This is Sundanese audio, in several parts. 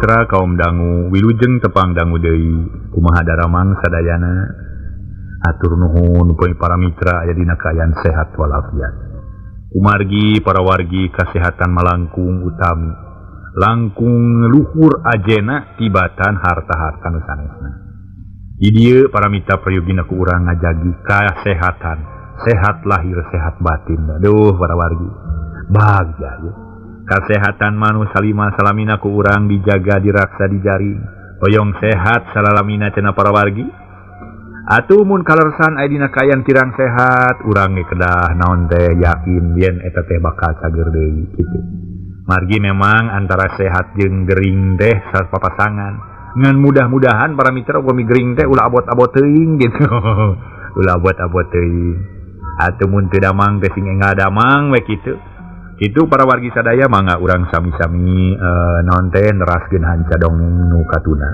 Mitra kaum dangu wilujeng tepang dangu deui kumaha daramang sadayana atur nuhun poe para mitra aya dina kaayaan sehat walafiat umargi para wargi kasehatan malangkung utami langkung luhur ajena tibatan harta-harta nu sanesna di dieu para mitra prayogina ku urang ngajagi kasehatan sehat lahir sehat batin aduh para wargi bahagia ya. Kasehatan manu salima salamina ku urang dijaga diraksa dijaring hoyong sehat salalamina cenah para wargi atuh mun kalersan aya dina kaayaan kirang sehat urang ge kedah naon teh yakin yen eta teh bakal cager deui kitu margi memang antara sehat jeung gering teh sapapasangan ngan mudah-mudahan para mitra uga gering teh ulah abot-abot teuing gitu ulah abot-abot teuing atuh mun teu damang teh sing enggak damang we kitu. Itu para wargi sadaya mangga urang sami-sami naon teh neraskeun hanca dongeng nu katuna.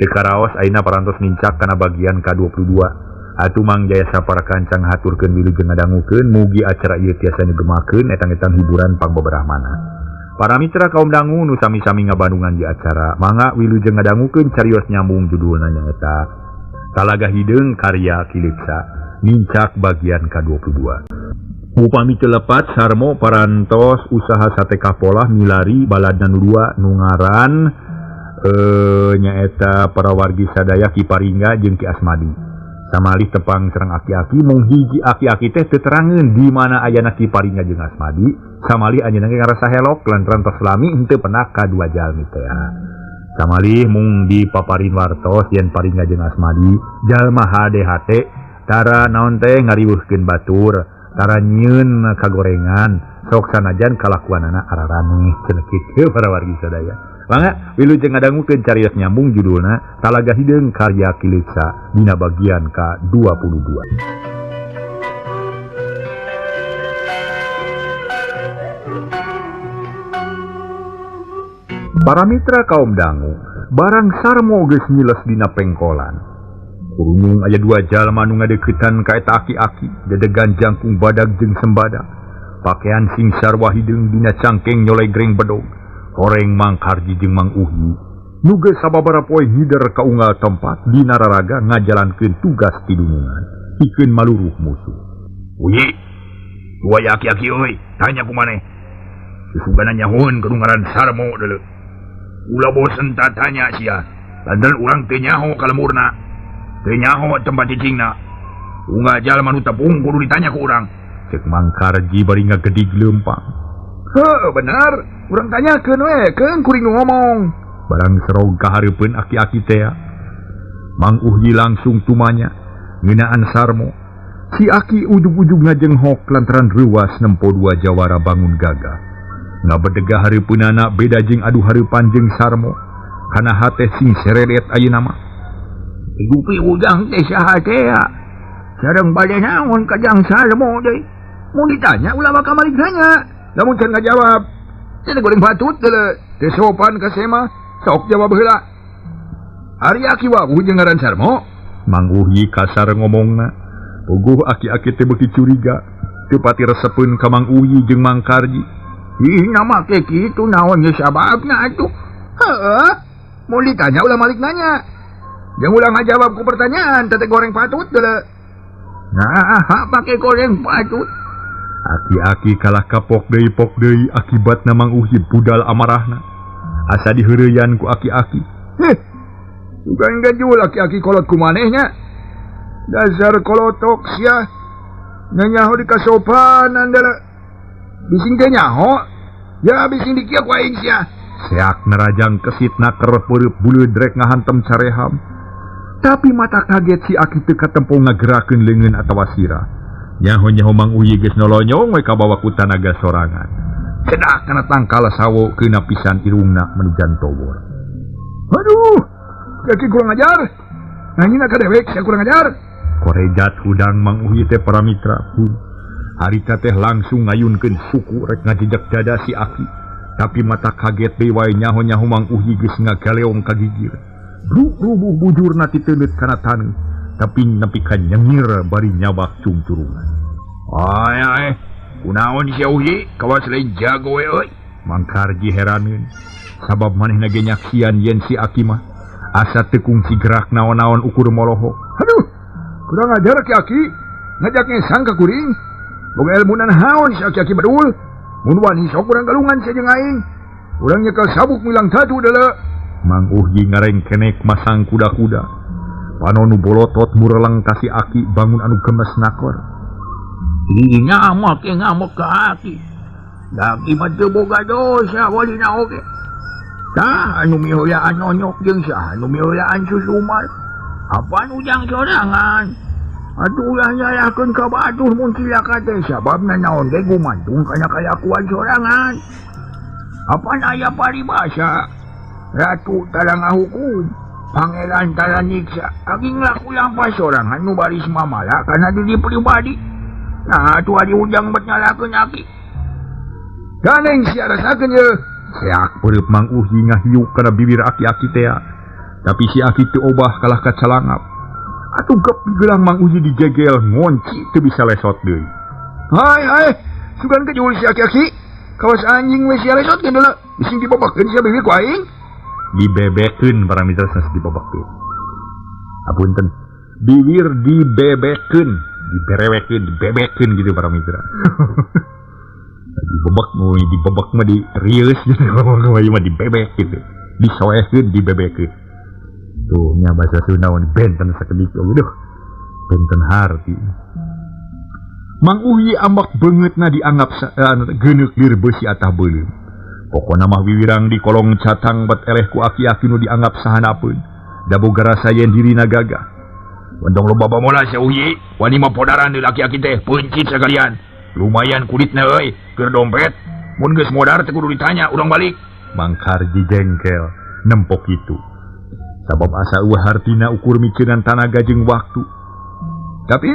Teu karaos ayeuna parantos nincak kana bagian ka-22. Atuh Mang Jaya sapara kancang haturkeun wilujeng ngadangukeun mugi acara ieu tiasa ngegemakeun etang-etang hiburan pangbeberahmana. Para mitra kaum dangu nu sami-sami ngabandungan di acara mangga wilujeng ngadangukeun carios nyambung judulna nyaeta Talaga Hideung karya Kilipsa nincak bagian ka-22. Upami telepat sarmo parantos usaha sate kapolah milari baladna nu 2 nu ngaran nyaeta para wargi sadaya Ki Paringga jeung Ki Asmadi. Samalih tepang sareng aki-aki mung hiji aki-aki teh teu terangeun di mana ayana Ki Paringga jeung Asmadi. Samalih anjeunna ge ngarasa helok lantaran tos lami henteu pernah ka dua jalmi teh. Samalih mung dipaparin wartos yen Paringga jeung Asmadi jalma HDHT tara naon teh ngariweuhkeun batur. Tara nyieun kagorengan sok sanajan kalakuanana araraneh cenah kitu para wargi sadaya. Mangga wilujeng ngadangukeun carios nyambung judulna Talaga Hideung karya Kilipsa dina bagian ka-22. Para mitra kaum dangu, barang sarmo geus nyiles dina pengkolan. Kurungung aya 2 jalma nu ngadeuketan ka eta aki-aki dedegan jangkung badag jeung sembada pakaian sing sarwa hideung dina cangkeng nyoleh greng bedog horeng Mang Karji jeung Mang Uhi nu geus sababaraha poe hider ka unggal tempat dina raraga ngajalankeun tugas tidunungan pikeun maluruh musuh. Uyi dua aki-aki euy tanya ku maneh susugana nyahoeun kudu ngaran sarmo deuleu ulah bosen tatanya sia lantaran urang teu nyaho kalemurna teu nyaho tempat cicingna unggal jalma nu tepung kudu ditanya ku urang cek Mang Karji bari ngagedig leumpang. Heuh bener urang tanyakeun we keun kuring nu ngomong barang serog kahareupeun aki-aki teh. Mang Uhyi langsung tumanya ngeunaan sarmo si aki ujug-ujug ngajenghok lantaran reuwas nempo 2 jawara bangun gagah ngabedegah hareupeunana beda jeung adu hareupan jeung sarmo kana hate sing seredet ayeuna mah Gupi ujang teh saha teh sareng bade naon ka jang sarmo deui mun ditanya ulah bakal malik nanya lamun can ngajawab teh goreng patut deuleu teu sopan ka sema sok jawab heula. Ari aki wabuh jeung ngaran sarmo Mang Uhyi kasar ngomongna puguh aki-aki teh beuki curiga teu pati resepeun ka Mang Uhyi jeung Mang Karji. Ih nama teh kitu naon ge sababna atuh. Heueuh mun ditanya ulah malik nanya yang ulang ngajawab ku pertanyaan tete goreng patut deuleu. Nah, pake goreng patut. Aki-aki kalah kapok deui akibatna Mang Uhyi budal amarahna. Asa diheureuyan ku aki-aki. Bukan gajul aki-aki kolot ku manehnya. Dasar kolotok sia. Nyanyaho di kasopanan deuleu. Bising teh nyaho. Ya bising dikieu ku aing sia. Seak nerajang kesitna keur peureub buleudrek ngahantem careham. Tapi mata kaget si aki teu katempo ngagerakeun leungeun atawa sirah. Nyaho-nyaho Mang Uhyi geus nolonyong we kabawa ku tanaga sorangan. Cedak kana tangkal sawo keuna pisan irungna menujan tobor. Aduh, kaki kurang ajar. Nanyina ka dewek sia kurang ajar. Korejat hudang Mang Uhyi teh para mitra. Harita teh langsung ngayunkeun suku rek ngajejak dada si aki. Tapi mata kaget deui wae nyaho-nyaho Mang Uhyi geus ngagaleong ka gigir. Rubuh bujurna ti teuleut kana taneuh tapi nepi ka nyengir bari nyabak cungcurungan. Kunaon si Uhyi kawas lain jago we euy. Mang Karji heraneun. sabab maneh nage nyaksian yen si Aki mah asa tekung si gerak naon-naon ukur moloho. Aduh, kurang ajar ki Aki, ngajak ngesang ka kuring. Boga ilmunan haon si Aki badul. Mun wani sok urang galungan saja aing. Urang nyekel sabuk milang tadu deuleu. Mang Uhyi ngareng kenek masang kuda-kuda. Panonu bolotot murelang kasi Aki bangun anu gemes nakor. Ih ngamuk ka Aki. Laki mah teu boga dosa walina oge. Tah anu mihoyaan nyonyok jeung saha anu mihoyaan susumar. Apaan ujang sorangan? Atuh ulah nyayahkeun ka Batur mun cilaka teh sababna naon ge gumantung kana kalakuan sorangan. Apaan aya paribasa? Ratu tara ngahukum, pangeran tara nyiksa. Agi nglaku lampas sorangan nu baris mamala kana diri pribadi. Nah atuh ari ujang bet nyalakeun Aki. Ganeng sia rasakeun ye. Seak pereup Mang Uhyi ngahiuk kana bibir Aki-Aki teh. Tapi si Aki teu obah kalah kacalangap. Atuh gep digelang Mang Uhyi dijegel ngonci teu bisa lesot deui. Hai, sugan ke jul si Aki-Aki. Kawas anjing we sia lesotkeun deuleu. Bising dibobakeun sia bibir ku aing. Dibebekeun para mitra sanes dibobakeun. Apunten. Bibir dibebekeun, diberewekeun, dibebekeun gitu para mitra. Dibebek mah di rius gitu, mah dibebek gitu, disoekeun dibebekeun. Tuh nya bahasa Sunda mun benten sakedik gitu, benten harti. Mang Uhyi ambak beungeutna dianggap geuneuk lir beusi atah beuleum. Pokona mah wiwirang di kolong catang bet eleh ku Aki-Aki nu dianggap sahanapeun, da boga rasa yen dirina gagah. Wendong loba bamola si Uhyi, wani mah podaran deui Aki-Aki teh, peuncit sakalian. Lumayan kulitna euy, keur dompet. Mun geus modar teh kudu ditanya, urang balik. Mang Karji jengkel, nempok itu. Sabab asa eueuh hartina ukur miceunan tanaga jeung waktu. Tapi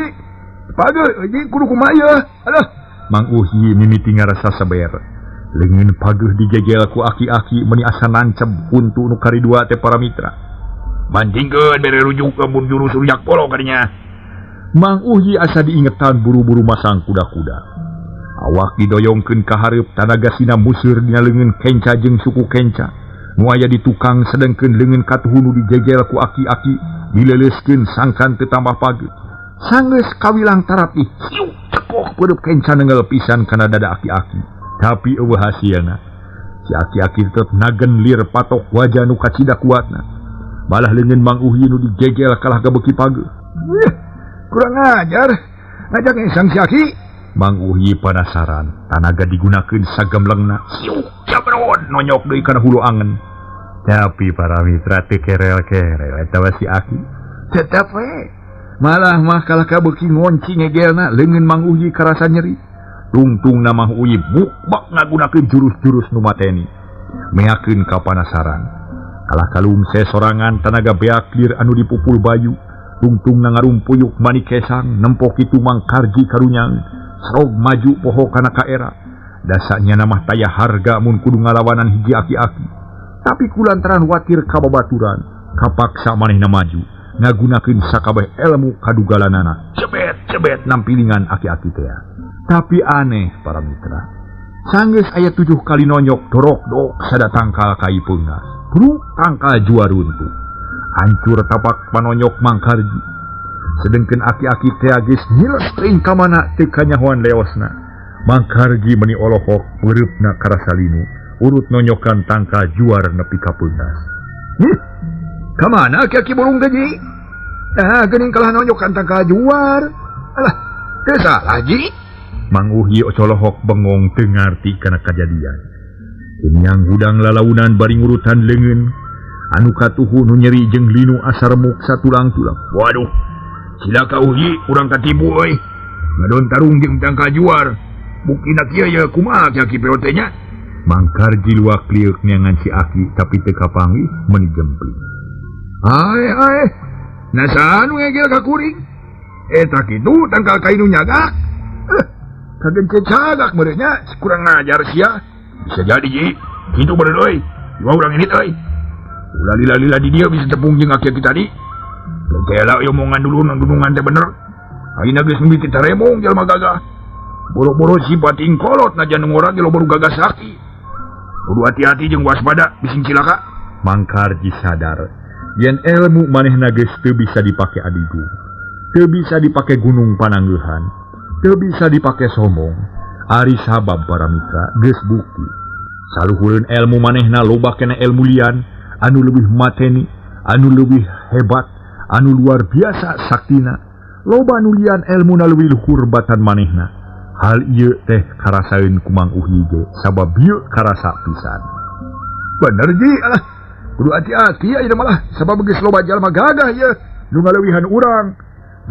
pageuh anjing kudu kumaha? Alah, Mang Uhyi mimiti ngarasa saber. Leungeun pageuh digegel ku Aki-Aki meuni asa nanceb huntu nu karidua teh para mitra. Mancingkeun bere rujuk ke mun jurus rujak polo kadinya. Mang Uhyi asa diingetan buru-buru masang kuda-kuda. Awak didoyongkeun ka hareup tanaga sina museur dina leungeun kenca jeung suku kenca. Nu aya di tukang sedengkeun leungeun katuhu nu dijegel ku Aki-Aki dileleuskeun sangkan teu tambah pageuh. Sanggeus kawilang tarapih, siu cekoh peureub kenca neungeul pisan kana dada Aki-Aki. Tapi eueuh hasilna. Si Aki-Aki tetep nagen lir patok wajah nu kacida kuatna. Malah leungeun Mang Uhyi nu dijegel kalah gabeuki pageuh. Kurang ajar, ngajak ngesang si Aki. Mang Uhyi penasaran, tanaga digunakeun sagemlengna. Siu, cabron, nonyok deui kana hulu angen. Tapi para mitra teu kerel-kerel eta si Aki. Tetep we. Malah mah kalah kabeuki ngonci ngegelna leungeun Mang Uhyi karasa nyeri. Tungtungna Mang Uhyi bukbak ngagunakeun jurus-jurus nu mateni. Meakeun ka panasaran. Kalah kalungse sorangan tanaga beak lir anu dipupul bayu. Tungtung na ngarumpuyuk mani kesang nempok itu Mang Karji karunyang sarog maju poho kana kaera. Dasanya namah taya harga mun kudu ngalawanan hiji Aki-Aki. Tapi kulantaran watir kababaturan kapaksa manehna maju ngagunakeun sakabeh ilmu kadugalanana. Cebet nampilingan Aki-Aki teh. Tapi aneh para mitra. Sanggeus aya 7 kali nonyok dorok-dok sada tangkal kai peungas. Bruk tangkal jua runtuh. Hancur tapak panonyok Mang Karji. Sedengkeun Aki-Aki teh geus nyiles teuing ka mana teu kanyahoan leosna. Mang Karji meuni olohok peureupna karasa linu urut nonyokan tangka juar nepi ka peungas. Ka mana Aki-Aki burung teh Ji? Geuning kalah nonyokan tangka juar. Alah, teu salah Ji. Mang Uhyi ocolohok bengong teu ngarti kana kajadian. Kunyang hudang lalaunan bari ngurutan leungeun. Anu katuhu nu nyeri jeung linu asa remuk satulang-tulang. Waduh, cilaka Uhyi urang katibu euy. Ngadon tarung jeung tangka juar. Buktina kieu ye kumaha Aki POT nya? Mang Karji luak liuk neangan si Aki tapi teu kapanggih meuni jempling. Hae, nasaan nu ngegel ka kuring? Eta kitu tangkal kainu nyagak. Kagencet sagak meureun nya, kurang ngajar sia. Bisa jadi Ji, kitu bener euy. Dua urang ini euy. Ulah lila-lila di dia bisa tepung jeung Aki-Aki tadi. Kela omongan dulu nang gunungan teh bener. Ayeuna geus mimiti taremong jalma gagah. Boro-boro si bating kolot najan ngora ge lo baru gagah sakti. Kudu hati-hati jeung waspada bising cilaka. Mangkarji sadar yen ilmu manehna geus teu bisa dipake adigung, teu bisa dipake gunung panangeuhan, teu bisa dipake sombong. Ari sabab para mitra geus bukti saluhureun ilmu manehna loba kena ilmu lian anu leuwih mateni, anu leuwih hebat, anu luar biasa saktina. Loba anu lian ilmuna leuwih luhur batan manehna. Hal ieu teh karasaeun ku Mang Uhyi ge sabab ieu karasa pisan. Bener ji, alah kudu hati-hati ayeuna malah sabab geus loba jalma gagah ye nu ngaleuwihan urang.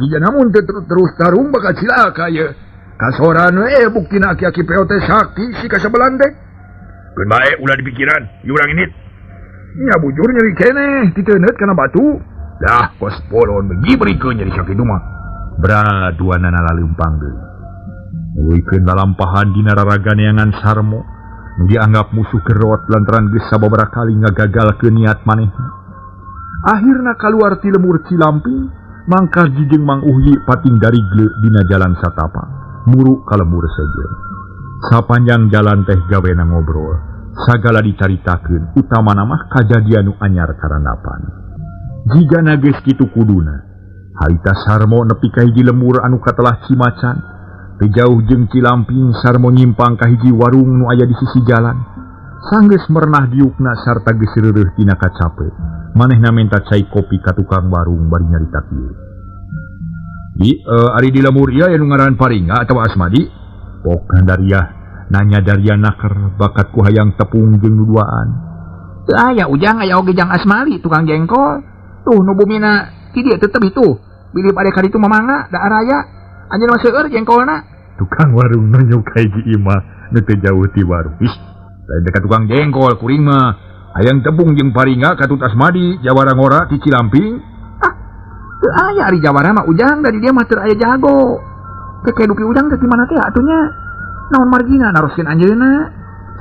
Jika namun terus tarung bakal cilaka ye. Kasoran we buktina aki-aki POT sakti si kasabelan teh. Keun bae ulah dipikiran, ieu urang init. Nya bujur nyeri keneh diteuneut kana batu. Dah kos polon begi berikeun nyeri sakitu mah. Braduanana laleumpang deui. Nuwikeun lalampahan dina raraganeangan Sarmo nu dianggap musuh gerot lantaran geus sababaraha kali ngagagalkeun niat manehna. Akhirna kaluar ti lemur Cilamping, Mangkarji jeung Mang Uhyi pating darigle dina jalan satapa. Muru ka lemur sejeun. Sapanjang jalan teh gawena ngobrol, sagala dicaritakeun utamana mah kajadian nu anyar karandapan. Jigana geus kitu kuduna, harita Sarmo nepi ka hiji lemur anu katelah Cimacan. Teu jauh jeung Cilamping Sarmo nyimpang ka hiji warung nu aya di sisi jalan. Sanggeus merenah diukna sarta geus reureuh tina kacape, manehna menta cai kopi ka tukang warung bari nyarita kieu. Ari di lemur ieu anu ngaran Paringa atawa Asmadi? Pok Gandaria nanya Daria naker bakat ku hayang tepung jeung nuduaan. Teu aya ujang aya oge jang Asmali tukang jengkol. Tuh nu bumina ti dieu teu tebih tuh. Bilih pada kali itu mamangga da araya. Anjeun mah seueur jengkolna. Tukang warung nanya ka hiji imah nu teu jauh ti warung. Ih, lain dekat tukang jengkol kuring mah hayang tepung jeung Paringa katut Asmadi jawara ngora ti Cilamping. Teu aya ari jawara mah ujang dari dia mah teu aya jago. Teh kedupi ujang teh di mana teh atunya? Naon margina naroskeun anjeunna?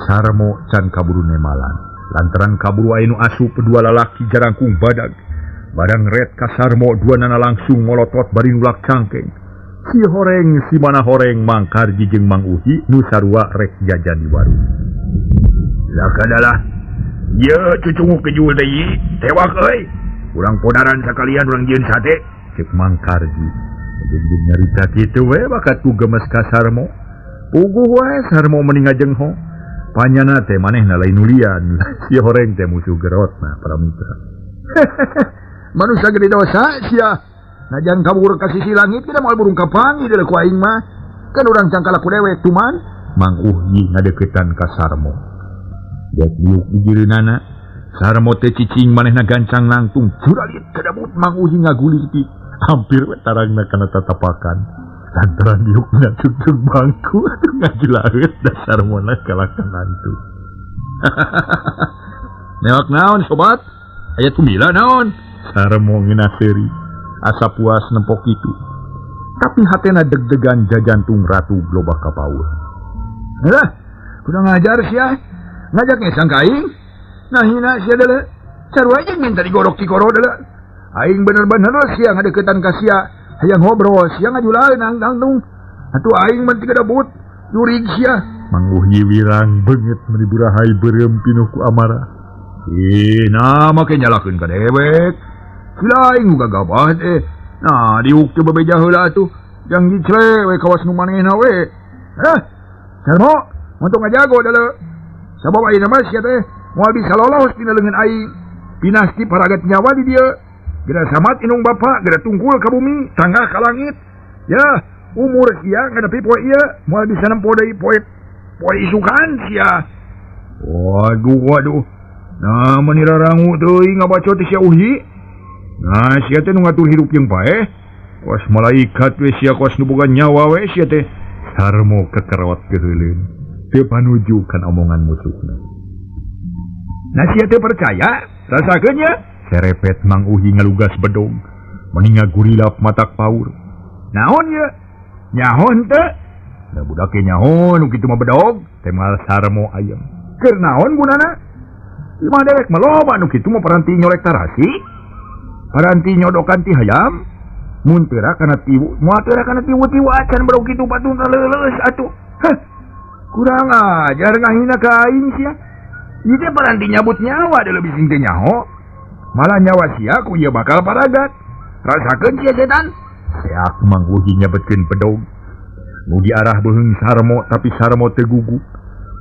Sarmo can kaburu nemalan. Lantaran kaburu aya nu asup dua lalaki jarangkung badag. Barang red ka Sarmo duanana langsung ngolotot bari nulak cangkeng. Si horeng si mana horeng Mangkarji jeung Mang Uhyi nu sarua rek jajan di warung. Lakadalah. Ieu cucungu kejul deui, tewak euy. Urang podaran sakalian urang jieun sate, cek Mangkarji. Jeung nyarita kitu we bakat ku gemes ka Sarmo. Puguh wae Sarmo mending ngajengho. Panyana teh manehna lain nulian. Si horeng teh musuh gerotna para mitra. Manusia gede dosa sia. Najan kabur ka sisi langit kita moal burung kapangi deuleu ku aing mah. Kan urang cangkala ku dewek tuman. Mang Uhyi ngadeuketan ka Sarmo. Dek liuk di jireunana. Sarmo teh cicing manehna gancang nangtung juralit kadabut Mang Uhyi ngagulir ti hampir tarangna kana tatapakan. Lantaran diukna tutug bangku ngagilaeut da Sarmona kalakan hantu. Neok naon sobat? Aya tumila naon? Sarmo nginaseuri asa puas nempok itu. Tapi hatena deg-degan jajantung ratu globah ka paur. Heh, kudu ngajar sia. Ngajak ngesang ka aing. Nah hina sia deuleu. Sarua aja minta digorok ti koro deuleu. Aing bener-bener sia ngadeuketan ka sia. Hayang ngobrol sia ngajulaeun nangtung. Atuh aing mah tiga dabut jurig sia. Mang Uhyi wirang beungeut meuni burahay beureum pinuh ku amarah. Nah make nyalakeun ka dewek. Sila aing gagabah teh. Nah diuk teu bebeja heula atuh. Jang dicre we kawas nu manehna we. Sarmo, montong ngajago deuleu. Sabab ayeuna mah sia teh moal bisa lolos tina leungeun aing. Pinasti paragat nyawa di dieu. Gera samat inung bapa, gera tungkul ka bumi, tanggah ka langit. Ya, umur sia ngadapi poe ieu moal bisa nempo deui poe isukan sia. Waduh. Nah, meni rarangu teuing ngabaco ti sia Uhyi. Nah, sia teh nu ngatur hirup jeung paeh. Kos malaikat we sia kos nu boga nyawa we sia teh. Sarmo kekerot keheuleun. Teu panuju kan omongan musuhna. Nah, sia teh percaya, rasakeun nya. Serepet Mang Uhyi ngalugas bedog, meni ngagurilap matak paur. Naon ye? Nyahon teh? Da budak ge nyaon kitu mah bedog, temal Sarmo ayem. Keur naon gunana? Imah dewek mah loba nu kitu mah paranti nyolek tarasi. Paranti nyodokan ti hayam. Mun teu kana tiwu, moal teu kana tiwu-tiwu acan bedog kitu batun leuleus atuh. Kurang ajar ngahina ka aing sia. Itu paranti nyabut nyawa ada lebih sing teu nyaho. Malah nyawa sia ku ieu bakal paragat. Rasakeun sia setan. Seak Mang Uhi nyabetkeun pedog. Nu di arah beheung Sarmo tapi Sarmo teu gugu.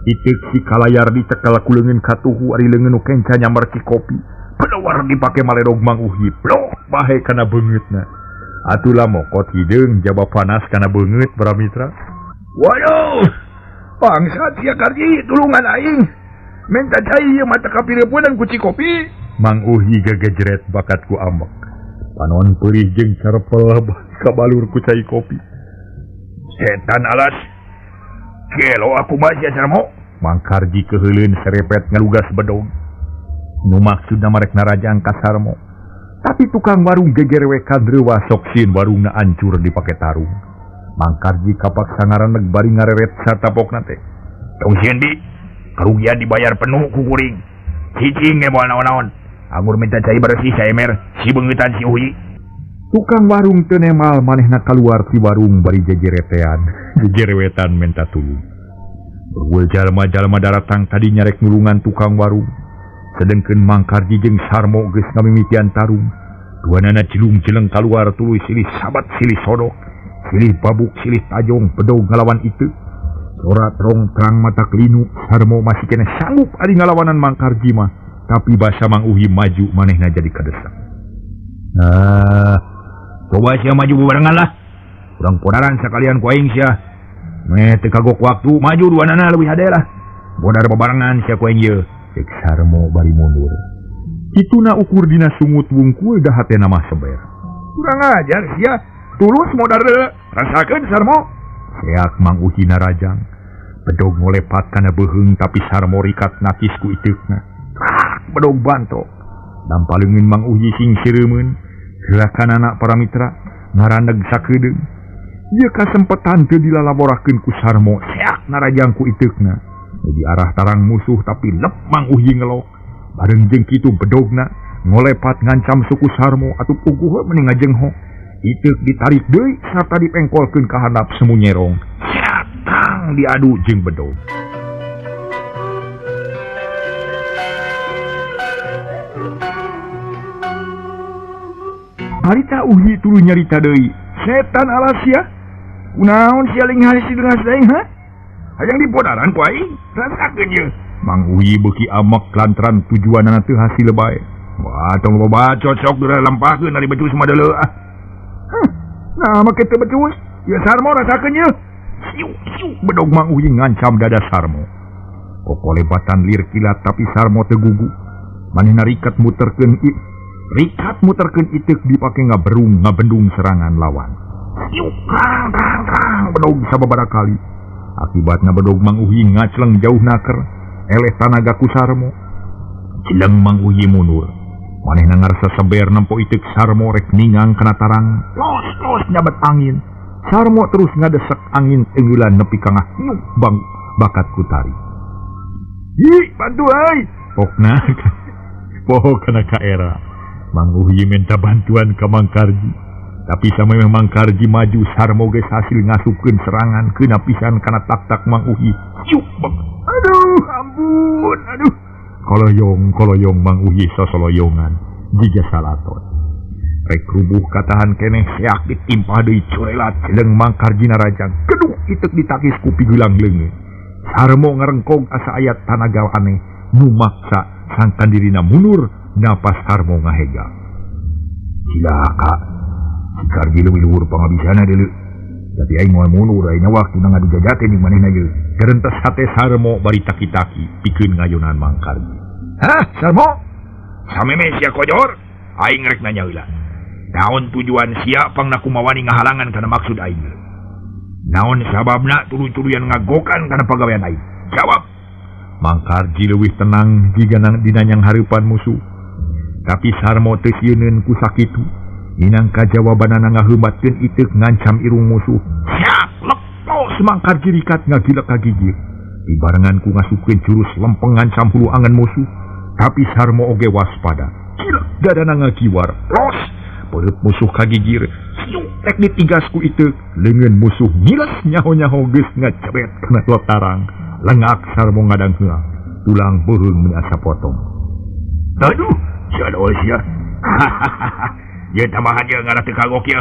Itik si kalayar dicekel ku leungeun katuhu ari leungeun nu kenca nyamar ki kopi. Pelawar dipake maledog Mang Uhi. Blok bahe kana beungeutna. Atulah mokot hideung jaba panas kana beungeut para mitra. Waduh. Bangsat sia karji tulungan aing. Minta cai ieu mata kapireupeun ku ci kopi. Mang Uhi gagejret bakat ku ambek. Panon perih jeung carpel kabalur ku cai kopi. Setan alas. Gelo aku masih Sarmo. Mang Karji keheuleun serepet ngalugas bedog. Nu maksudna marek narajang ka Sarmo. Tapi tukang warung gegerewekan reuwa sok sieun warungna ancur dipake tarung. Mang Karji kapaksa ngaraneg bari ngareret satapokna teh. Tong sieun di. Kerugian dibayar penuh ku kuring. Cicing ge moal naon-naon. Anggur minta cai bersih saya mer, si beungetan si Uhi. Tukang warung teu nemal manehna kaluar ti warung bari jejerewetan minta tulung. Beul jalma-jalma daratang tadi nyarek nulungan tukang warung. Sedengkeun Mang Karji jeung Sarmo geus ngamimitian tarung. Duanana cilung-cileng kaluar tuluy silih sabat silih sodok, silih babuk silih tajong pedog ngalawan itu. Sorat rong terang mata kelinu, Sarmo masih kena sanggup ari ngalawanan Mang Karji mah. Tapi basa Mang Uhi maju manehna jadi kadesak. Coba sia maju bebarengan lah. Urang podaran sakalian ku aing sia. Meh teu kagok waktu maju duanana leuwih hade lah. Bodar bebarengan sia ku aing ieu. Cek Sarmo bari mundur. Ituna ukur dina sungut wungkul dah hatena mah seber. Kurang ajar sia. Tulus modar rasakeun Sarmo. Seak Mang Uhi narajang. Bedog ngolepat kana beheung tapi Sarmo rikat nakis ku iteukna. Bedog bantok. Dampaleungeun Mang Uhi sing sireumeun. Gerakan anak para mitra ngaraneg sakedeung. Ieu kasempetan teu dilalaborakeun ku Sarmo. Seak narajang ku iteukna. Di arah tarang musuh tapi lep Mang Uhi ngelok. Bareng jeung kitu bedogna ngolepat ngancam suku Sarmo atuh puguh mending ngajenghok. Iteuk ditarik deui sarta dipengkolkeun ka handap semu nyerong. Seak tang diadu jeung bedog. Harita Uhi tuluy nyarita deui. Setan alas sia. Kunaon sia linghari si deungas daeng ha? Hayang dipodaran ku aing. Rasakeun ieu. Mang Uhi beuki amek lantaran tujuanna teu hasil bae. Wah, tong loba cocok dura lampahkeun ari becus madeuleu ah. Nah, make teu becus. Ya Sarmo rasakeun ieu. Siu bedog Mang Uhi ngancam dada Sarmo. Kokolebatan lir kilat tapi Sarmo teu gugu. Manehna rikat muterkeun itik dipake ngabendung serangan lawan. Siuk kang bedog sababaraha kali. Akibatna bedog Mang Uhi ngacleng jauh naker, eleh tanaga ku Sarmo. Cileng Mang Uhi mundur. Manehna ngarasa seber nempo itik Sarmo rek ningang kana tarang. Los nyabet angin. Sarmo terus ngadesek angin tenggelan nepi ka ngahnyuk bang bakat ku tari. Hi, bantu ai. Pokna poho kana ka era. Mang Uhi minta bantuan ke Mang Karji. Tapi sama Mang Karji maju Sarmo geus hasil ngasupkeun serangan keuna pisan kana tak-tak Mang Uhi. Ciuk bang. Aduh, ampun, aduh. Koloyong Mang Uhi sosoloyongan jiga salatot. Rek rubuh katahan keneh seak ditimpa deui corelat jeung Mang Karji narajang. Keduh itek ditakis ku pigulang leungeun. Sarmo ngarengkog asa aya tanaga aneh nu maksa sangkan dirina mundur. Napas Sarmo ngahega. Cilaka. Si Karji leuwih luhur pangabisana deuleu. Tapi aing moal mundur ayeuna waktuna ngadu jajaten jeung manehna ieu. Gerentes hate Sarmo bari taki-taki pikeun ngayonan Mang Karji. Hah, Sarmo? Sameme sia kojor? Aing rek nanya heula. Naon tujuan sia pangna kumawani ngahalangan kana maksud aing? Naon sababna tuluy-tuluyan ngagokan kana pagawean aing? Jawab. Mang Karji leuwih tenang jiga dinanyang hareupan musuh. Tapi Sarmo teu sieun ku sakitu. Minangka jawabanana ngaheumbatkeun itek ngancam irung musuh. Siap lepos Mang Karji rikat ngagilek kagigir. Dibarengan ku ngasupkeun jurus lempeng ngancam hulu angan musuh. Tapi Sarmo oge waspada. Gila dadana ngagiwar. Los perut musuh kagigir. Siuk tek ditigas ku itek. Leungeun musuh ngiles nyaho-nyaho geus ngacebet kana tarang. Lengak Sarmo ngadang heula. tulang beheung meni asa potong. Aduh, sia doa sia. Ya tambahan dia ngaran teu kagok ya.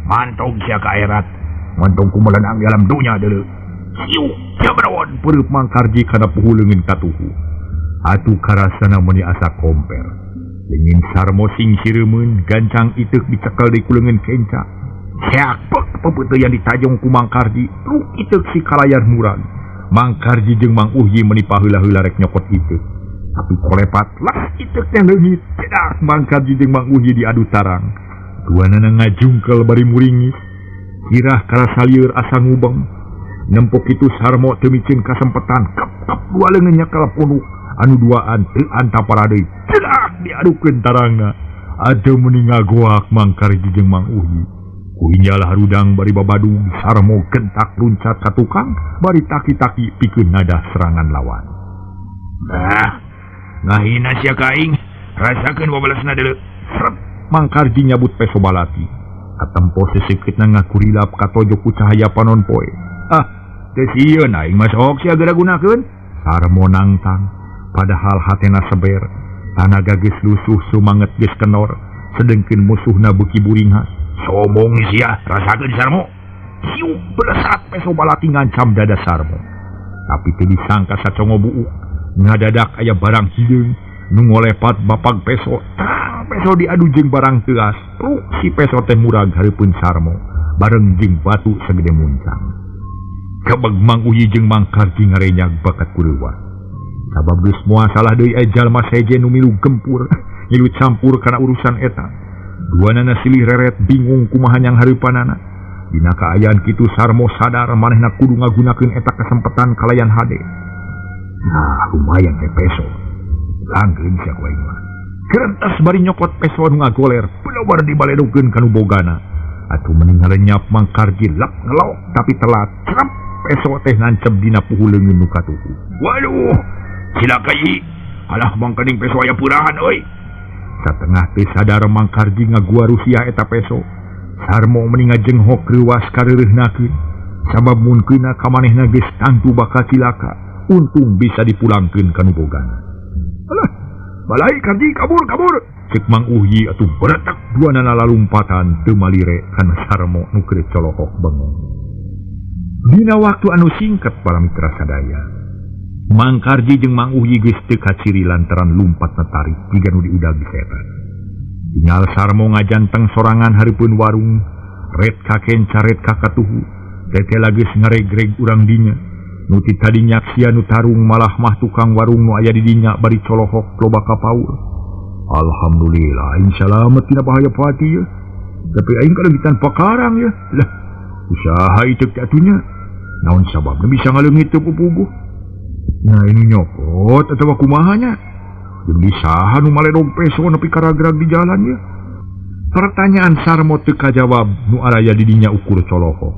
Mantong sia ka akhirat. Mantong kumelenang di alam dunya deuleu. Siu, sia berawon. Pereup Mang Karji kana puhuleungeun katuhu. Atuh karasana meni asa komper. Leungin Sarmo sing sireumeun gancang iteuk dicekel di kuleungeun kenca. Seak pepeuteun yang ditajong ku Mang Karji, truk iteuk si kalayar murag. Mang Karji jeung Mang Uhyi meni paheula-heula rek nyokot iteuk. Tapi kolepat lah iteuk teh leungit. Cedak Mang Karji jeung Mang Uhyi diadu tarang. Duanana ngajungkel bari muringis. Kirah karasa lieur asa ngubeng. Nempok itu Sarmo teu micin kasempetan kep dua leungeun nyekel punuk. Anu duaan teu antapara deui. Cedak diadukeun tarangna. Ade meni ngagoak Mang Karji jeung Mang Uhyi. Kuhinjal harudang bari babadung Sarmo gentak luncat ka tukang bari taki-taki pikeun nada serangan lawan. Nah, ngahina sia ka aing. Rasakeun wabalesna deuleu. Srep Mang Karji nyabut peso balati. Katempo sesekitna ngakurilap katojo ku cahaya panon poe. Ah, teu sieun aing mah sok sia geragunakeun. Sarmo nangtang, padahal hatena seber. Tanaga geus lusuh sumanget geus kenor, sedengkeun musuhna beuki buringhas. Sombong sia, rasakeun Sarmo. Siu belesat peso balati ngancam dada Sarmo. Tapi teu disangka sacongo buuk. Ngadadak aya barang hideung nu ngolepat bapag peso. Peso diadu jeung barang teuas. Truk si peso teh murag hareupeun Sarmo bareng jeung batu sagede muncang. Kebeg Mang Uhyi jeung Mang Karji ngarenyag bakat kureuwa. Sabab geus moal salah deui aya jalma seje nu milu gempur, milu campur kana urusan eta. Duanana silih reret bingung kumaha nyang hareupanana. Dina kaayaan kitu Sarmo sadar manehna kudu ngagunakeun eta kesempatan kalayan hade. Nah, lumayan teh peso. Langgeng sia ku aing mah. Kerentas bari nyokot peso nu ngagoler, bener dibaledokeun kanu bogana. Atuh mending ngalenyap Mang Karji lap ngelok tapi telat. Cerap peso teh nancep dina puhuleungeun nu katuhu. Waduh, cilaka ieu. Alah Mang Kading peso aya peurahan euy. Satengah teh sadar Mang Karji ngagua rusia eta peso. Sarmo mending ngajenghok reuwas kareureuhnakeun. Sabab mun keuna ka manehna geus tangtu bakal cilaka. Untung bisa dipulangkeun kanu bogana. Alah, balai Karji kabur. Cek Mang Uhyi atuh beretak duanana lalumpatan teu malire kana Sarmo nu keur colohok bengong. Dina waktu anu singket para mitra sadaya, Mang Karji jeung Mang Uhyi geus teu kaciri lantaran lumpat netarik piga nu diudag setan. Tinggal Sarmo ngajanteng sorangan hareupeun warung, ret ka kenca ret ka katuhu, teteh geus ngaregreg urang dinya. Nu ti tadi nyaksia nu tarung malah mah tukang warung nu aya di dinya bari colohok loba ka paur. Alhamdulillah, aing salamet tina bahaya pati ya. Tapi aing kalegitan pakarang ya. Lah, usaha iteuk atunya. Naon sababna bisa ngaleungit teu pupuguh? Nah ini nyokot atawa kumaha nya? Jeung disaha nu maledog peso nepi karagrag di jalan ya. Pertanyaan Sarmo teu kajawab nu araya di dinya ukur colohok.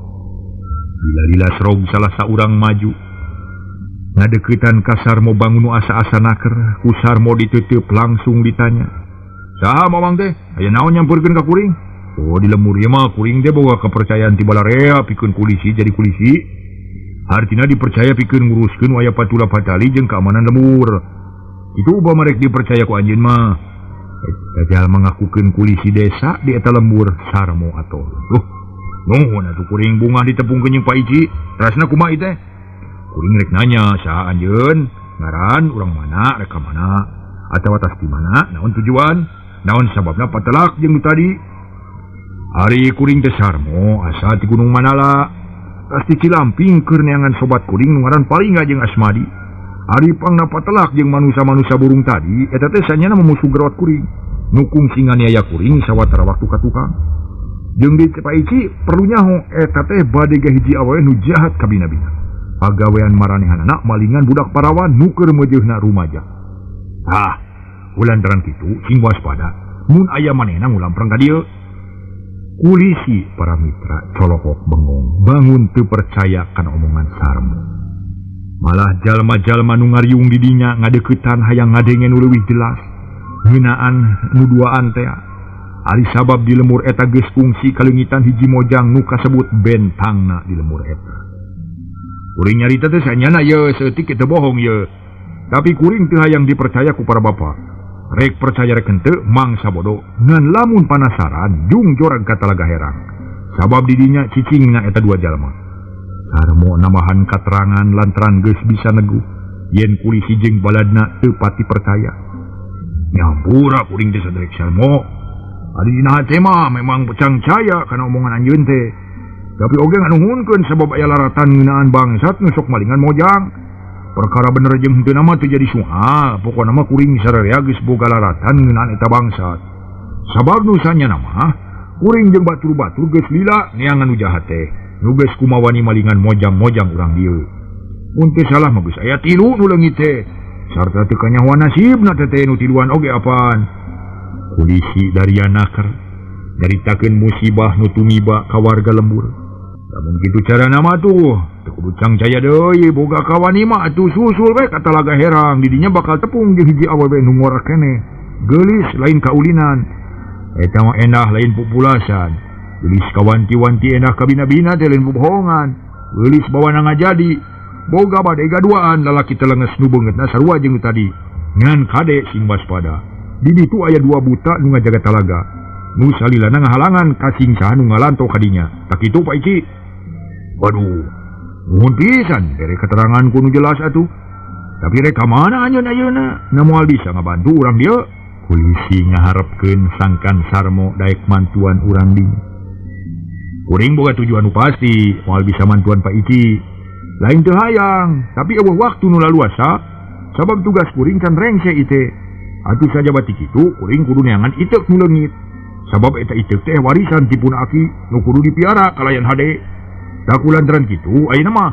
Bila serog salah saurang maju. Ngadeuketan ka Sarmo bangun nu asa-asa naker, ku Sarmo diteuteup langsung ditanya. Saha mamang teh? Aya naon nyampeurkeun ka kuring? Oh di lemur ieu mah kuring teh boga kepercayaan ti balarea pikeun polisi jadi polisi. Artina dipercaya pikeun nguruskeun aya patula patali jeung keamanan lemur. Itu umpama rek dipercaya ku anjeun mah. Eta mengakukeun polisi desa di eta lembur Sarmo atuh. Nuhun atuh kuring bunga ditepungkeun jeung Pak Iji. Rasna kumaha ieu teh? Kuring rek nanya, saha anjeun? Ngaran urang mana, rek ka mana? Atawa tas di mana? Naon tujuan? Naon sababna patelak jeung nu tadi? Ari kuring teh Sarmo, asa ti Gunung Manala. Tas ti Cilamping keur neangan sobat kuring nu ngaran Palinga jeung Asmadi. Ari pangna patelak jeung manusia-manusia burung tadi, eta teh sanyana memusuh gerawat kuring. Nu kungsi nganiaya kuring sawatara waktu ka tukang. Jeung di Pak Ici perlu nyaho eta teh bade gahiji awewe nu jahat ka bina-bina. Pagawean maranehanana malingan budak parawan nu keur meujeuhna rumaja. Ah, ulantaran kitu sing waspada. Mun aya manehna ngulamprang ka dieu. Kulisi para mitra colohok bengong, bangun teu percaya kana omongan Sarmo. Malah jalma-jalma nu ngariung di dinya ngadeuketan hayang ngadengen nu leuwih jelas. Ngeunaan nu duaan teh. Ari sabab di lemur eta geus kungsi kaleungitan hiji mojang nu kasebut bentangna di lemur eta. Kuring nyarita teh sanyana ye, seeutik teu bohong ye. tapi kuring teu hayang dipercaya ku para bapak. Rek percaya rek henteu mangsa bodoh. Ngan lamun panasaran jung jorag ka Talaga Herang. Sabab didinya cicingna eta dua jalma. Sarmo namahan katerangan lantaran geus bisa neguh yen kulisi jeung baladna teu pati percaya. Nyampura kuring teh sadrek Sarmo. Adi dina hate mah memang percaya kana omongan anjeun teh. Tapi oge nganuhunkeun sabab aya laratan ngeunaan bangsat nu sok malingan mojang. Perkara bener jeung henteu nama teu jadi soal, pokona mah kuring sararea geus boga laratan ngeunaan eta bangsat. Sabab nu sanyana mah kuring jeung batur-batur geus lila neangan nu jahat teh. Nu geus kumawani malingan mojang-mojang urang dieu. Mun teu salah mah geus aya 3 nu leungit teh. Sarta teu kanyahoan nasibna teh nu tiluan oge apaan. Polisi dari anaker nyaritakeun musibah nu tumiba ka warga lembur. Lamun kitu cara nama tuh, teu kudu cangcaya deui boga kawan mah atuh susul we ka Talaga Herang, didinya bakal tepung jeung hiji awewe nu ngora keneh. Geulis lain kaulinan. Eta mah endah lain pupulasan. Geulis kawanti-wanti endah kabina-bina teh lain bohongan. Geulis bawana ngajadi. Boga bade gaduaan lalaki telenges nu beungeutna sarua jeung tadi. Ngan kade sing waspada. Di ditu aya 2 buta nu ngajaga talaga. Nu salilana ngahalangan kasing saha nu ngalanto kadinya. Tak kitu Pak Ici. Waduh, nuhun pisan dari keterangan kuno jelas atuh. Tapi reka mana anjeun ayeuna? Na moal bisa ngabantu urang dieu. Polisi ngaharepkeun sangkan Sarmo daek mantuan urang dieu. Kuring boga tujuan nu pasti, moal bisa mantuan Pak Ici. Lain teu hayang, tapi eueuh waktu nu laluasa. Sabab tugas kuring can rengse ite. Atuh saja batik kitu, kuring kudu neangan itek nu leungit. Sabab eta itek teh warisan ti punaki nu kudu dipiara kalayan hade. Da kulantaran kitu ayeuna mah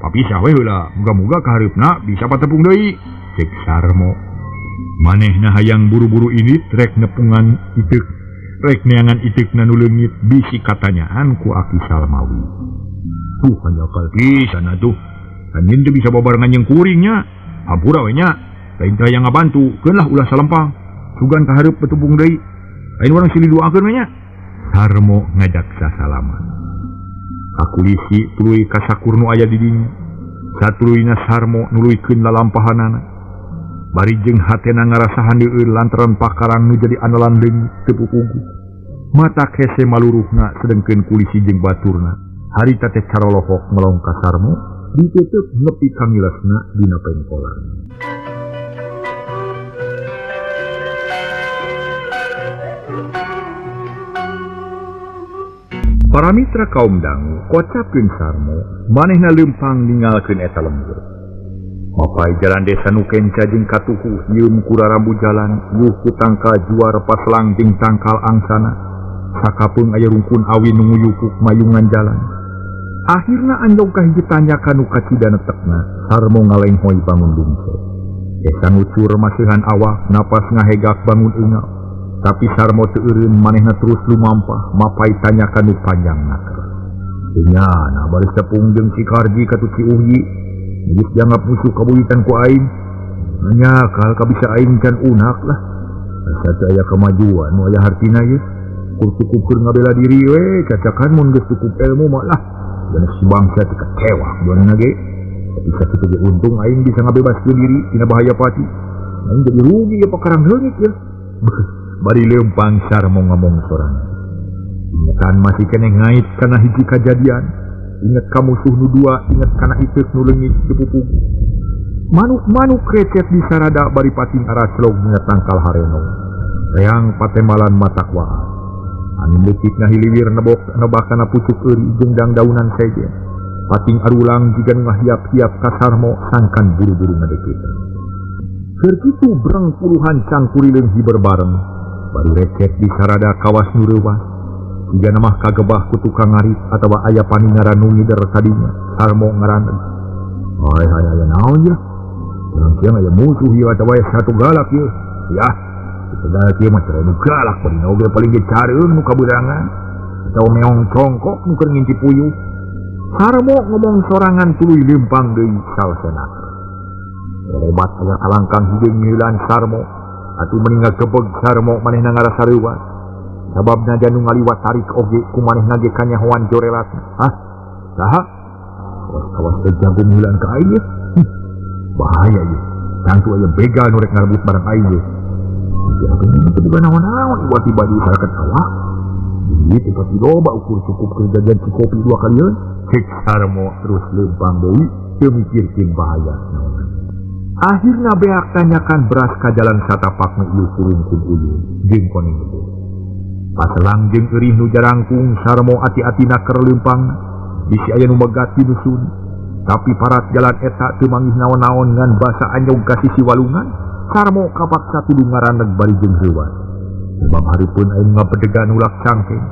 papisah we heula, muga-muga kahareupna bisa patepung deui, cek Sarmo. Manehna hayang buru-buru ini rek nepungan itek, rek neangan itekna nu leungit bisi katanyaan ku Aki Salmawi. Hanyakal pisan atuh. Anjeun teu bisa babarengan jeung kuringnya. Hampura we nya, lain teh hayang ngabantu, keun lah ulah salempang. Sugan kahareup patepung deui. Lain urang siliduakeun we nya. Sarmo ngajak sasalaman. Akulisi tuluy kasakur nu aya di dinya. Satuluyna Sarmo nuluykeun lalampahanana. Bari jeung hatena ngarasahan deui lantaran pakarang nu jadi andalan leungit teu pupugu. Mata kese maluruhna sedengkeun kulisi jeung baturna. Harita teh carolohok ngelong ka Sarmo, diteuteuk nepi ka ngilasna dina pengkolan. Para mitra kaum dangu kocapkeun Sarmo, manehna leumpang ninggalkeun eta lembur. Mapai jalan desa nu kenca jeung katuhu yeum kurarambu jalan, yuh ku tangkal juar paslang jeung tangkal angsana. Sakapeung aya rungkun awi nu nguyukuk mayungan jalan. Akhirna anjog ka hiji tanyakan nu kacida netekna, Sarmo ngalenghoy bangun bungse. Desa nucur maseuhan awak napas ngahegak bangun eungal. Tapi Sarmo teu eureun manehna terus lumampah mapai tanyakan nu panjang naker. Denyana bari tepung jeung si Karji ka tu si Uhyi, geus janggap musuh kabuyutan ku aing. Nanyakal ka bisa aing can unak lah. Asa teu aya kamajuan nu aya hartina ye. Kur cukup keur ngabela diri we, cacakan mun geus cukup ilmu mah lah. Dan si bangsa teu kecewa doanna ge. Bisa kitu ge untung aing bisa ngabebaskeun diri tina bahaya pati. Aing jadi rugi ya pakarang leungit ya. Bari leumpang Sarmo ngomong sorangan. Ingatan masih kene ngait kana hiji kajadian. Ingat ka musuh nu dua, ingat kana itek nu leungit dipupug. Manuk-manuk recet di sarada bari pating araslog nya tangkal hareno. Reang patemalan matakwa. Anu leutikna hiliwir nebak kana pucuk euri jeung dangdaunan sejen. Pating arulang jiga nu ngahiap-hiap ka Sarmo sangkan buru-buru ngadekeun. Keur kitu bereng puluhan cangkuri leunghi berbareng. Baru recet di sarada kawas nu reuwas. Jiga namah kagebah ku tukang ngarit atawa aya paningaran nu ngider kadinya. Sarmo ngaranten. Hai aya naon ya? Urang kieu aya musuh ieu atawa satu galak ieu. Yah, segala kieu mah nu galak bari oge paling dicareun nu kabudangan. Atawa meong congkok nu keur ngintip puyuh. Sarmo ngomong sorangan tuluy leumpang deui salsenaker. Lebat aya alangkang hideung ngeulan Sarmo. Atuh meninggal kebeg Sarmo manehna ngarasa reuwas. Sababna janu ngaliwat tarik oge ku manehna ge kanyahoan jorelatna. Hah? Saha? Kawas teh jago ngeulan ka aing ye. Bahaya ye. Tangtu aya begal nu rek ngarebut barang aing ge. Itu bukan naon-naon tiba-tiba diusahakan awak. Jadi seperti loba ukur cukup kerjaan si kopi 2 kalian. Cek Sarmo terus lempang deui teu mikirkeun bahaya naon. Akhirna beak tanyakan beras ka jalan satapak nu ieu kurung kun uyun jeung koneng itu. Paselang jeung eurih nu jarangkung Sarmo ati-atina keur lempang. Bisi aya nu megat di dusun. Tapi parat jalan eta teu manggih naon-naon ngan basa anyog ka sisi walungan. Sarmo kapaksa tilu ngaraneg bari jeung heuwat. Sebab hareupeun aing ngabedegan ulak cangkeng.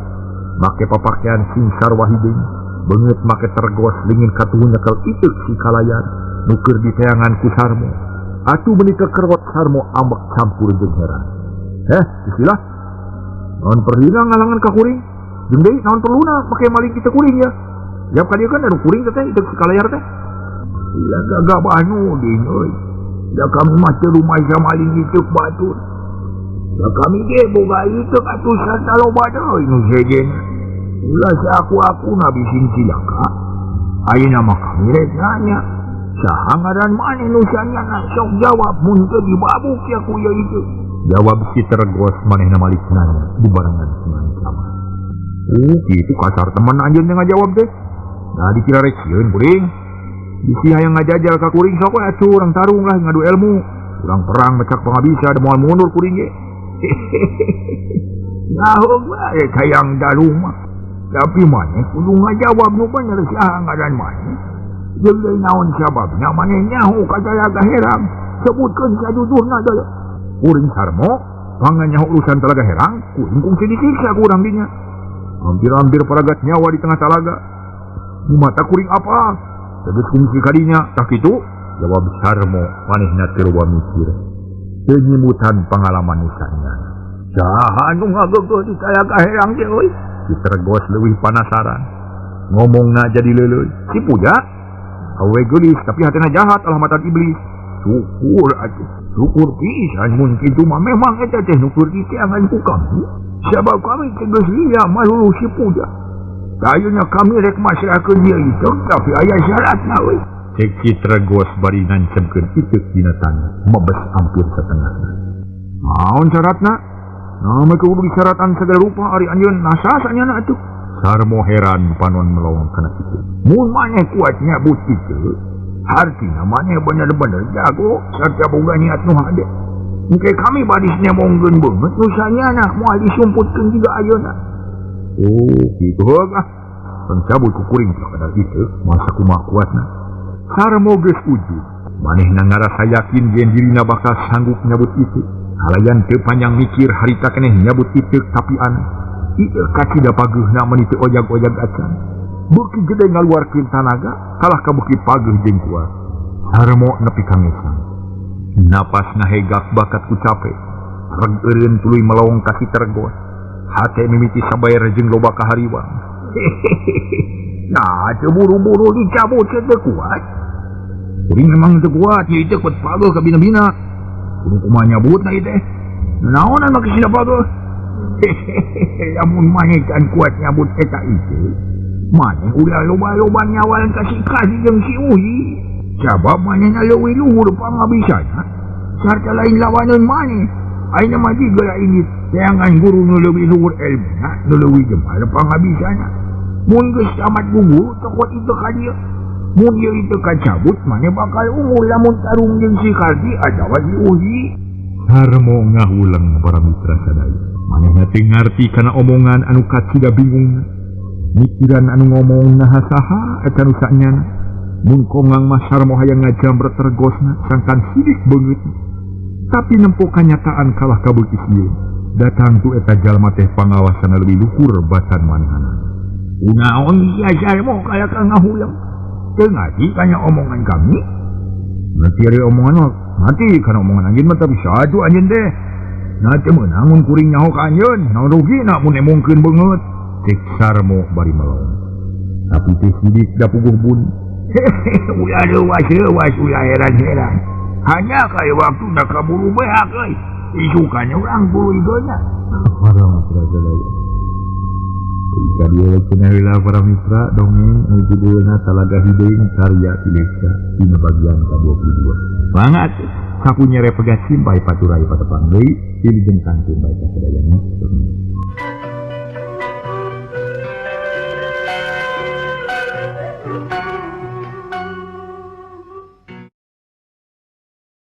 Make papakean sing sarwa hideung, beungeut make tergos lingin katuhun nyekel iteuk si kalayan nu keur diteangan ku Sarmo. Atuh meuni kekerwot Sarmo ambek campur jeung heran. Istilah naon perlina ngalangan ka kuring? Jeung deui naon perluna make maling kita kuring ya? Ya ka dieu kan anu kuring teh iteuk si kalayar teh. Ilah gagah anu deui euy. Da kami mah teu rumah maling iteuk batur. Da kami ge boga iteuk atuh sataloba deui nu sejen. Ulah saku na bisin cilaka. Ayeuna mah kami rek nanya. Saha ngaran maneh nu sanyana sok jawab mun teu dibabuk ya ku ieu itu. Jawab si tergos manehna malik nanya dibarengan dengan sama. Itu kasar teman anjeun yang ngajawab teh. Nah dikira rek sieun kuring. Bisi hayang ngajajal ka kuring sok we atuh urang tarung lah ngadu ilmu. Urang perang mecak pangabisa da moal mundur kuring ge. Nyaho bae kayang dalung mah. Tapi maneh kudu ngajawab nu bener saha ngaran maneh. Jeung deui naon sababna maneh nyaho ka Talaga Herang. Sebutkeun sajujurna deui. Kuring Sarmo pangan nyaho urusan Talaga Herang, kuring kungsi disiksa ku urang dinya. Hampir-hampir paragat nyawa di tengah talaga. Mu mata kuring apa? Teges kungsi kadinya, tak itu? Jawab Sarmo, manehna teu loba mikir. Teu nyimutan pengalaman nisanya. Saha anu ngageugeut di Talaga Herang teh euy? Si tergos leuwih panasaran. Ngomongna jadi leuleuy. Si Puja? Awe geulis tapi hatena jahat alhamatan iblis. Syukur atuh. Syukur pisan mun kitu mah memang eta teh nu keur diteangan ku kami. Sabab kami tegas lia malulu si Puja. Kayunya kami rek masrakeun dia itu, tapi aya syaratna we. Cek si tergos bari nancemkeun iteuk dina tanah, mebes hampir setengahna. Naon syaratna? Nah, kudu disyaratan segala rupa ari anjeun nasa sanyana atuh. Sarmo heran panon melong kana kitu. Mun maneh kuat nyabut kitu, hartina maneh bener-bener jago sarta boga niat nu hade. Engke kami badis nyamongkeun beungeut nu sanyana moal disumputkeun juga ayeuna. Gitu heugah. Pencabut ku kuring kada kitu, masa kumaha kuatna. Sarmo geus ujug. Manehna ngarasa yakin yen dirina bakal sanggup nyabut itu. Halayan teu panjang mikir harita keneh nyabut iteuk tapi aneh. Ieu kacida pageuna meuni teu ojag-ojag acan. Beuki gede ngaluarkeun tanaga, kalah ka beuki pageuh jeung kuat. Sarmo nepi ka ngesang. Napasna hegak bakat ku capek. Reg eureun tuluy melong ka si tergos. Hate mimiti sabaer jeung loba kahariwang. Nah, teu buru-buru dicabut teu kuat. Kuring memang teu kuat, ieu teh kuat pageuh ka bina-bina. Kudu kumaha nyabutna ieu teh? Naonan make sina pageuh? Lamun maneh can kuat nyabut eta itu, maneh ulah loba-loba nyawalan ka si Kasi jeung si Uhi. Sabab manehna leuwih luhur pangabisana. Sarta lain lawaneun maneh. Ayeuna mah jiga ini teangan guru nu leuwih luhur elmuna, nu leuwih jembar pangabisana. Mun geus tamat guru tokot itu ka dieu. Mun ieu itu kacabut maneh bakal unggul lamun tarung jeung si Kasi atawa si Uhi. Sarmo ngahuleng para mitra sadaya. Manehna teu ngarti kana omongan anu kacida bingung. Mikiran anu ngomong naha saha eta nu sanyana. Mun kongang mah Sarmo hayang ngajamret tergosna sangkan sidik beungeut. Tapi nempo kanyataan kalah ka beuki sieun. Datang tu eta jalma teh pangawasan leuwih luhur batan manehna. Kunaon ieu Sarmo kaya ka ngahuleng? Teu ngati kana omongan kami? Nanti ari omongan mah mati kana omongan anjeun mah tapi sadu anjeun teh. Nah teu meunang mun kuring nyaho ka anjeun, naon rugina mun emongkeun beungeut. Cek Sarmo bari melong. Tapi teh sidik da puguh bun. Ulah leuwas ulah heran-heran. Hanya kaya waktu dah kaburu behak euy. Isukannya urang buru idonya. Orang sadaya. Ketika dia kenalilah para mitra dongeng anu judulna Talaga Hideung karya Tilesa dina bagian ke-22. Banget. sapunya repegat simpai paturai patepang deui, ieu jeung kangtung bae kasadayana.